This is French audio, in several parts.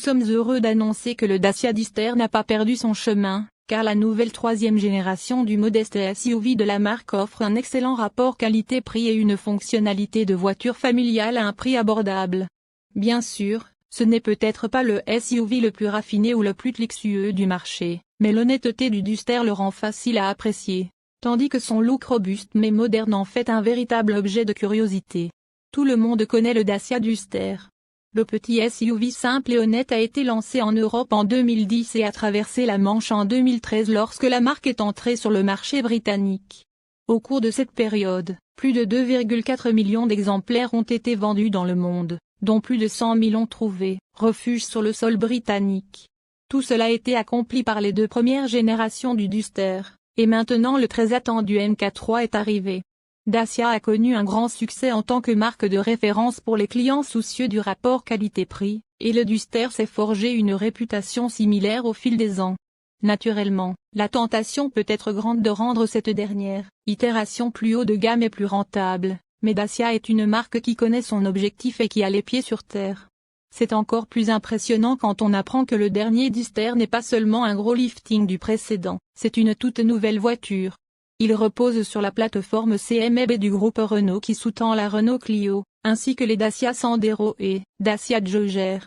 sommes heureux d'annoncer que le Dacia Duster n'a pas perdu son chemin, car la nouvelle troisième génération du modeste SUV de la marque offre un excellent rapport qualité-prix et une fonctionnalité de voiture familiale à un prix abordable. Bien sûr, ce n'est peut-être pas le SUV le plus raffiné ou le plus luxueux du marché, mais l'honnêteté du Duster le rend facile à apprécier, tandis que son look robuste mais moderne en fait un véritable objet de curiosité. Tout le monde connaît le Dacia Duster. Le petit SUV simple et honnête a été lancé en Europe en 2010 et a traversé la Manche en 2013 lorsque la marque est entrée sur le marché britannique. Au cours de cette période, plus de 2,4 millions d'exemplaires ont été vendus dans le monde, dont plus de 100 000 ont trouvé refuge sur le sol britannique. Tout cela a été accompli par les deux premières générations du Duster, et maintenant le très attendu MK3 est arrivé. Dacia a connu un grand succès en tant que marque de référence pour les clients soucieux du rapport qualité-prix, et le Duster s'est forgé une réputation similaire au fil des ans. Naturellement, la tentation peut être grande de rendre cette dernière itération plus haut de gamme et plus rentable, mais Dacia est une marque qui connaît son objectif et qui a les pieds sur terre. C'est encore plus impressionnant quand on apprend que le dernier Duster n'est pas seulement un gros lifting du précédent, c'est une toute nouvelle voiture. Il repose sur la plateforme CMB du groupe Renault qui sous-tend la Renault Clio, ainsi que les Dacia Sandero et Dacia Jogger.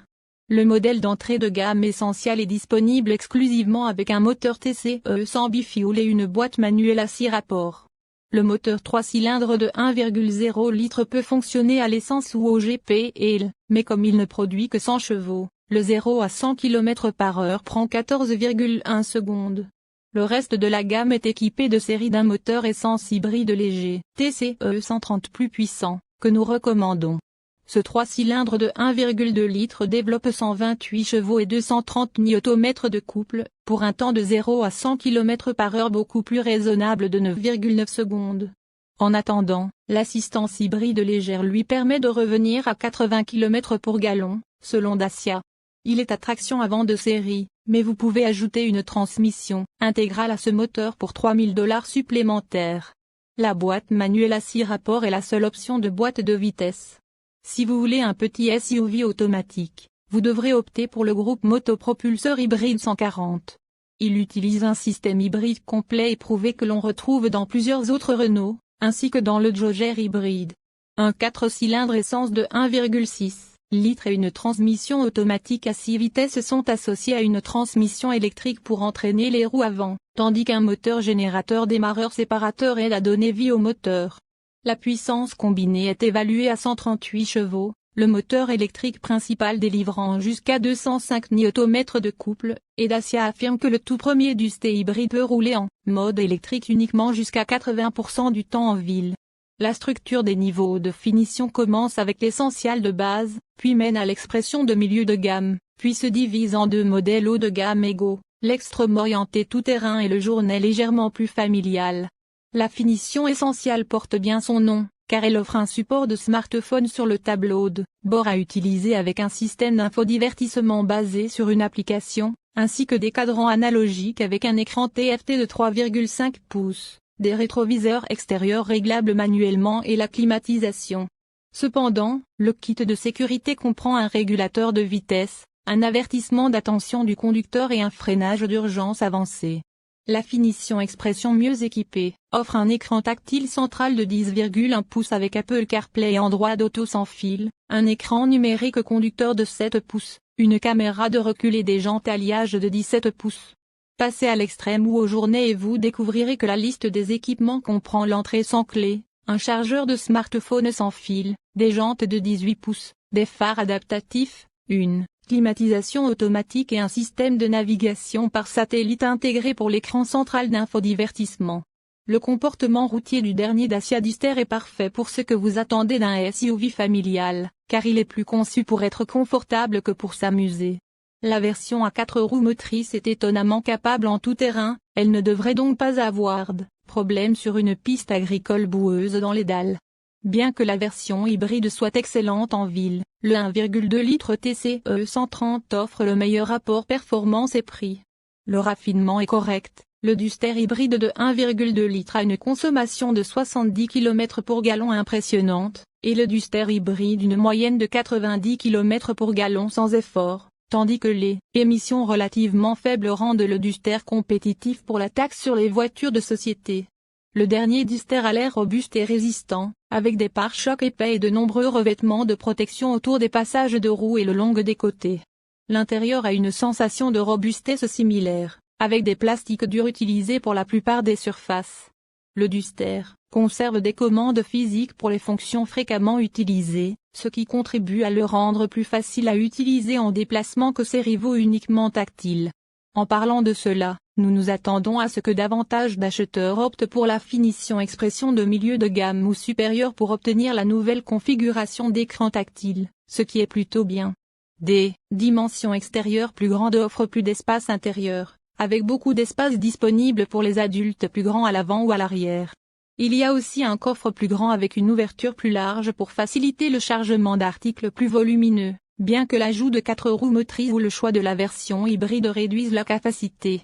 Le modèle d'entrée de gamme essentiel est disponible exclusivement avec un moteur TCE 100 bifuel et une boîte manuelle à 6 rapports. Le moteur 3 cylindres de 1,0 litre peut fonctionner à l'essence ou au GPL, mais comme il ne produit que 100 chevaux, le 0 à 100 km/h prend 14,1 secondes. Le reste de la gamme est équipé de série d'un moteur essence hybride léger, TCE 130 plus puissant, que nous recommandons. Ce 3 cylindres de 1,2 litres développe 128 chevaux et 230 Nm de couple, pour un temps de 0 à 100 km/h beaucoup plus raisonnable de 9,9 secondes. En attendant, l'assistance hybride légère lui permet de revenir à 80 km pour gallon, selon Dacia. Il est à traction avant de série, mais vous pouvez ajouter une transmission intégrale à ce moteur pour $3 000 supplémentaires. La boîte manuelle à 6 rapports est la seule option de boîte de vitesse. Si vous voulez un petit SUV automatique, vous devrez opter pour le groupe motopropulseur hybride 140. Il utilise un système hybride complet éprouvé que l'on retrouve dans plusieurs autres Renault, ainsi que dans le Jogger hybride. Un 4 cylindres essence de 1,6 litres et une transmission automatique à 6 vitesses sont associés à une transmission électrique pour entraîner les roues avant, tandis qu'un moteur générateur démarreur séparateur aide à donner vie au moteur. La puissance combinée est évaluée à 138 chevaux, le moteur électrique principal délivrant jusqu'à 205 Nm de couple, et Dacia affirme que le tout premier Duster hybride peut rouler en mode électrique uniquement jusqu'à 80% du temps en ville. La structure des niveaux de finition commence avec l'essentiel de base, puis mène à l'expression de milieu de gamme, puis se divise en deux modèles haut de gamme égaux, l'extrême orienté tout-terrain et le journée légèrement plus familial. La finition essentielle porte bien son nom, car elle offre un support de smartphone sur le tableau de bord à utiliser avec un système d'infodivertissement basé sur une application, ainsi que des cadrans analogiques avec un écran TFT de 3,5 pouces. Des rétroviseurs extérieurs réglables manuellement et la climatisation. Cependant, le kit de sécurité comprend un régulateur de vitesse, un avertissement d'attention du conducteur et un freinage d'urgence avancé. La finition expression mieux équipée offre un écran tactile central de 10,1 pouces avec Apple CarPlay et Android Auto sans fil, un écran numérique conducteur de 7 pouces, une caméra de recul et des jantes alliage de 17 pouces. Passez à l'extrême ou aux journées et vous découvrirez que la liste des équipements comprend l'entrée sans clé, un chargeur de smartphone sans fil, des jantes de 18 pouces, des phares adaptatifs, une climatisation automatique et un système de navigation par satellite intégré pour l'écran central d'infodivertissement. Le comportement routier du dernier Dacia Duster est parfait pour ce que vous attendez d'un SUV familial, car il est plus conçu pour être confortable que pour s'amuser. La version à 4 roues motrices est étonnamment capable en tout terrain, elle ne devrait donc pas avoir de problème sur une piste agricole boueuse dans les dalles. Bien que la version hybride soit excellente en ville, le 1,2 litre TCE 130 offre le meilleur rapport performance et prix. Le raffinement est correct, le Duster hybride de 1,2 litre a une consommation de 70 km pour gallon impressionnante, et le Duster hybride une moyenne de 90 km pour gallon sans effort. tandis que les émissions relativement faibles rendent le Duster compétitif pour la taxe sur les voitures de société. Le dernier Duster a l'air robuste et résistant, avec des pare-chocs épais et de nombreux revêtements de protection autour des passages de roues et le long des côtés. L'intérieur a une sensation de robustesse similaire, avec des plastiques durs utilisés pour la plupart des surfaces. Le Duster conserve des commandes physiques pour les fonctions fréquemment utilisées, ce qui contribue à le rendre plus facile à utiliser en déplacement que ses rivaux uniquement tactiles. En parlant de cela, nous nous attendons à ce que davantage d'acheteurs optent pour la finition expression de milieu de gamme ou supérieure pour obtenir la nouvelle configuration d'écran tactile, ce qui est plutôt bien. Des dimensions extérieures plus grandes offrent plus d'espace intérieur, avec beaucoup d'espace disponible pour les adultes plus grands à l'avant ou à l'arrière. Il y a aussi un coffre plus grand avec une ouverture plus large pour faciliter le chargement d'articles plus volumineux, bien que l'ajout de 4 roues motrices ou le choix de la version hybride réduisent la capacité.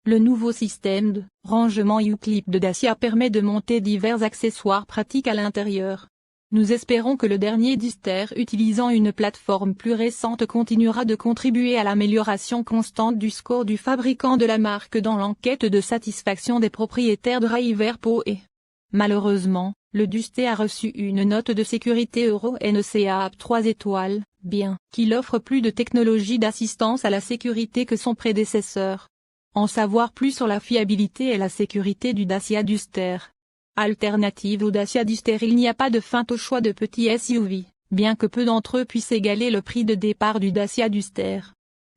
Le nouveau système de rangement U-clip de Dacia permet de monter divers accessoires pratiques à l'intérieur. Nous espérons que le dernier Duster utilisant une plateforme plus récente continuera de contribuer à l'amélioration constante du score du fabricant de la marque dans l'enquête de satisfaction des propriétaires de Driver Pro et. Malheureusement, le Duster a reçu une note de sécurité Euro NCAP 3 étoiles, bien qu'il offre plus de technologie d'assistance à la sécurité que son prédécesseur. En savoir plus sur la fiabilité et la sécurité du Dacia Duster. Alternative au Dacia Duster, il n'y a pas de feinte au choix de petits SUV, bien que peu d'entre eux puissent égaler le prix de départ du Dacia Duster.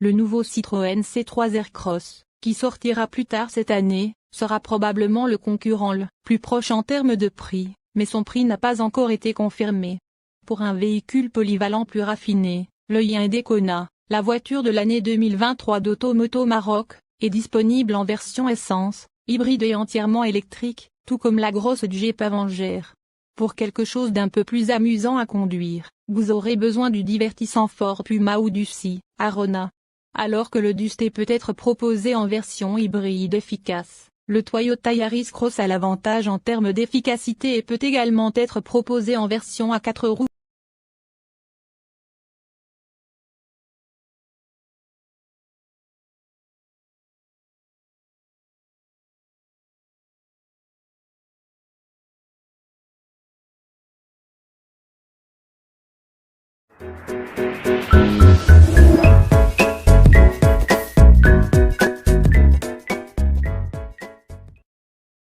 Le nouveau Citroën C3 Aircross, qui sortira plus tard cette année, sera probablement le concurrent le plus proche en termes de prix, mais son prix n'a pas encore été confirmé. Pour un véhicule polyvalent plus raffiné, le Hyundai Kona, la voiture de l'année 2023 d'Automoto Maroc, est disponible en version essence, hybride et entièrement électrique, tout comme la grosse Jeep Avenger. Pour quelque chose d'un peu plus amusant à conduire, vous aurez besoin du divertissant Ford Puma ou du Sea Arona. Alors que le Duster peut être proposé en version hybride efficace, le Toyota Yaris Cross a l'avantage en termes d'efficacité et peut également être proposé en version à 4 roues.